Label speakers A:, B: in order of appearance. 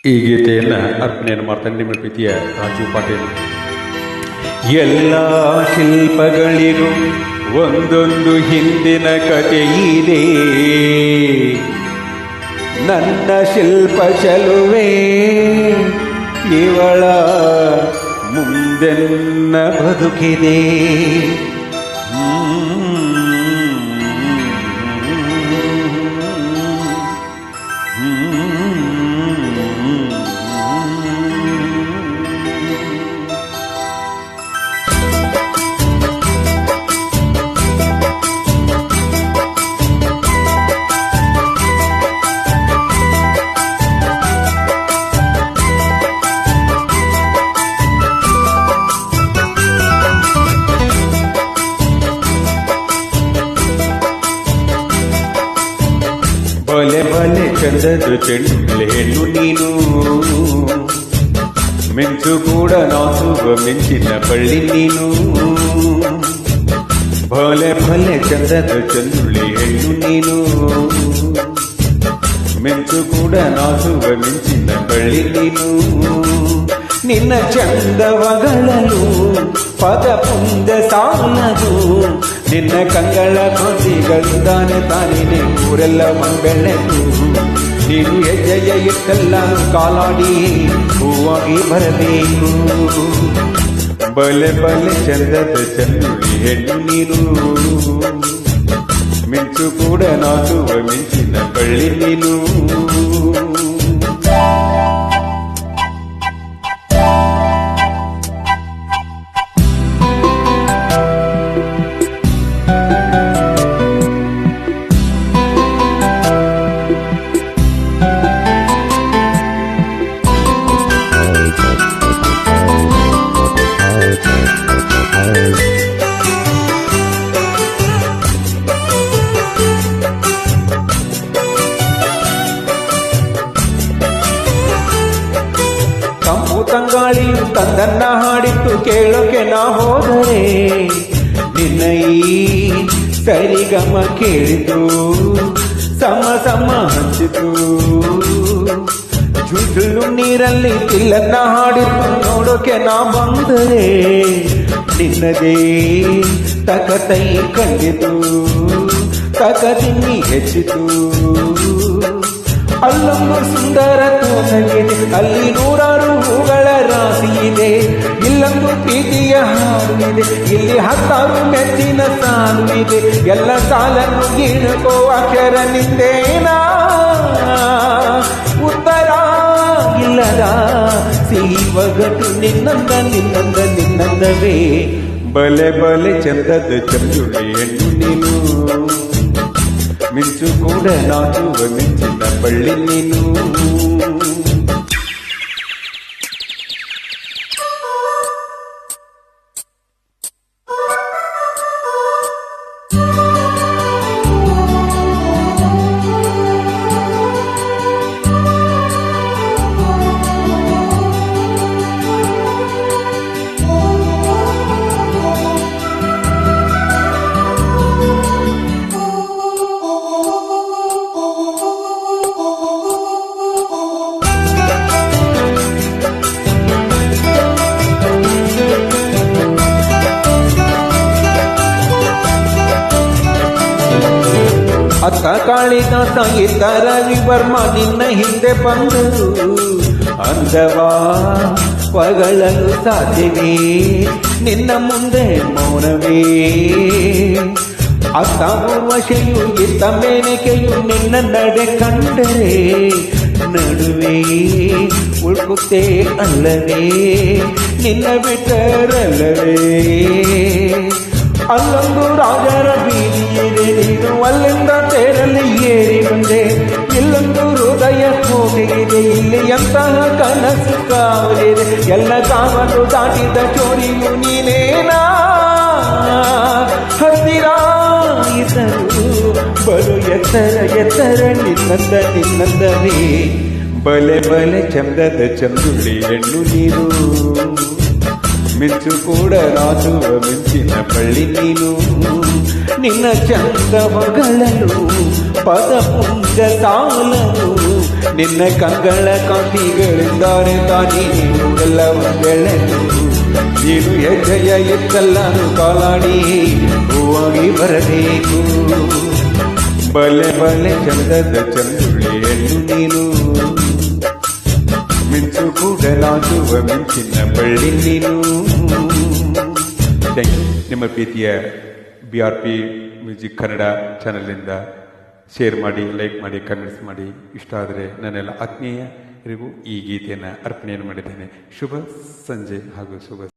A: ಈ ಗೀತೆಯನ್ನು ಅರ್ಪಣೆಯನ್ನು ಮಾಡ್ತಾನೆ ನಿಮ್ಮ ಪ್ರೀತಿಯ ರಾಜು ಪಾಟೀಲ್. ಎಲ್ಲ ಶಿಲ್ಪಗಳಿಗೂ ಒಂದೊಂದು ಹಿಂದಿನ ಕಥೆ ಇದೆ, ನನ್ನ ಶಿಲ್ಪ ಚಲುವೆ ಇವಳ ಮುಂದೆನ್ನ ಬದುಕಿದೆ. ಬಲೆ ಬಲೆ ಚಂದದ ಚೆಂಡು ಹೆಣ್ಣು ನೀನು, ಮಿಂಚು ಕೂಡ ನಾಸುವ ಮಿಂಚಿನ ಬಳ್ಳಿ ನೀನು. ಬಲೆ ಬಲೆ ಚಂದದ ಚಂದುಳ್ಳಿ ಹೆಣ್ಣು ನೀನು, ಮಿಂಚು ಕೂಡ ನಾಸುವ ಮಿಂಚಿನ ಬಳ್ಳಿ ನೀನು. ನಿನ್ನ ಚಂದವಗಳಲು ಪದ ಪುಂಜ ಸಾಲದು, ನಿನ್ನ ಕಂಗಳ ಕೊಂದಿಗಳಿಂದಾನೆ ತಾನಿನೇ ಊರೆಲ್ಲ ಮಂಗಳೆದು. ನೀನು ಹೆಜ್ಜೆಯ ಇಟ್ಟೆಲ್ಲ ಕಾಲಾಡಿ ಹೂವಾಗಿ ಬರಬೇಕು. ಬಲೆ ಬಲೆ ಚಂದದ ಚಂದುಳಿ ಹೆಣ್ಣು ನೀನು, ಮಿಂಚು ಕೂಡ ನಾಚುವ ಮಿಂಚಿನ ಬಳ್ಳಿ ನೀನು. ತಂಗಾಳಿಯು ತಂದನ್ನ ಹಾಡಿತ್ತು ಕೇಳೋಕೆ ನಾ ಹೋದರೆ, ನಿನ್ನ ಈ ಸರಿಗಮ ಕೇಳಿತು ಸಮ ಸಮ ಹಂಚಿತು. ಜುಜುಲು ನೀರಲ್ಲಿ ತಿಲ್ಲನ್ನ ಹಾಡಿತ್ತು ನೋಡೋಕೆ ನಾ ಬಂದರೆ, ನಿನ್ನದೇ ತಕತೈ ಕಂಡಿತು ತಕದಿನ್ನಿ ಹೆಚ್ಚಿತು. ಅಲ್ಲೊಂದು ಸುಂದರ ತೋಟವಿದೆ, ಅಲ್ಲಿ ನೂರಾರು ಹೂಗಳ ರಾಶಿ ಇದೆ. ಇಲ್ಲೊಂದು ಪ್ರೀತಿಯ ಹಾಡು ಇದೆ, ಇಲ್ಲಿ 10 ಮೆಚ್ಚಿನ ಸಾಲು ಇದೆ. ಎಲ್ಲ ಸಾಲನ್ನು ಗೀಣಕೋ ಅಕ್ಷರ ನಿಂದೇನಾ, ಉತ್ತರ ಇಲ್ಲದ ಸಿಹಿ ಒಗಟು ನಿನ್ನಂದ ನಿನ್ನಂದ ನಿನ್ನಂದವೇ. ಬಲೆ ಬಲೆ ಚಂದದ ಚಂದುಳಿ ಹೆಣ್ಣು ನೀನು, ಮಿಂಚು ಕೂಡ ನಾಚುವ ಮಿಂಚಿನ ಬಳ್ಳಿ ನೀನು. ಅಕ್ಕ ಕಾಳಿದಾಸ ಇದ್ದ ರವಿವರ್ಮ ನಿನ್ನ ಹಿಂದೆ ಬಂದರು, ಅಂದವಾ ಪಗಳಲು ಸಾಧ್ಯವೇ ನಿನ್ನ ಮುಂದೆ ಮೌನವೇ. ಅಕ್ಕ ಊರ್ವಶೆಯು ಇದ್ದ ಮೇನಿಕೆಯು ನಿನ್ನ ನಡೆ ಕಂಡರೆ, ನಡುವೆ ಉಳ್ಕುತ್ತೆ ಅಲ್ಲವೇ ನಿನ್ನ ಬಿಟ್ಟರಲ್ಲವೇ. ಅಲ್ಲೊಂದು ರಾಜರ ಬೀದಿಯಿದೆ, ನೀನು ಅಲ್ಲಿಂದ ತೇರಲ್ಲಿ ಏರಿ ಬಂದೆ. ಇಲ್ಲೊಂದು ಹೃದಯ ಹೋಗಿದೆ, ಇಲ್ಲಿ ಎಂತಹ ಕನಸು ಕಾವಲಿದೆ. ಎಲ್ಲ ಕಾವಲು ದಾಟಿದ ಚೋರಿಯು ನೀನೇನಾ, ಹತ್ತಿರ ಇದ್ದರು ಬಲು ಎತ್ತರ ಎತ್ತರ ನಿನ್ನಂದ ನಿನ್ನಂದವೇ. ಬಲೆ ಬಲೆ ಚಂದದ ಚಂದುಳಿ ಹೆಣ್ಣು ನೀನು, ಮಿಂಚು ಕೂಡ ನಾಚುವ ಮಿಂಚಿನ ಬಳ್ಳಿ ನೀನು. ನಿನ್ನ ಚಂದವಗಳಲು ಪದ ಪುಂಜ ಸಾಲನು, ನಿನ್ನ ಕಂಗಳ ಕಾಂತಿಗಳಿಂದಾರೆ ತಾನೇ ನೀನು ಎಲ್ಲ ಒಂದೆಳೆದು ನೀನು ಹೆಜ್ಜೆಯ ಎತ್ತಲ್ಲಾನು ಕಾಲಾಡಿ ಹೂವಾಗಿ ಬರಬೇಕು ಬಲೆ ಬಲೆ ಚಂದದ ಚಂದುಳ್ಳಿಯನ್ನು ನೀನು ಮಿಂಚು ಕೂಡಲಾಗುವ ಮಿಂಚಿನ ಬಳ್ಳಿ ನೀನು. Thank you. ನಿಮ್ಮ ಪ್ರೀತಿಯ BRP ಮ್ಯೂಸಿಕ್ ಕನ್ನಡ ಚಾನಲಿಂದ ಶೇರ್ ಮಾಡಿ, ಲೈಕ್ ಮಾಡಿ, ಕಮೆಂಟ್ಸ್ ಮಾಡಿ. ಇಷ್ಟ ಆದರೆ ನನ್ನೆಲ್ಲ ಆತ್ಮೀಯರಿಗೂ ಈ ಗೀತೆಯನ್ನು ಅರ್ಪಣೆಯನ್ನು ಮಾಡಿದ್ದೇನೆ. ಶುಭ ಸಂಜೆ ಹಾಗೂ ಶುಭ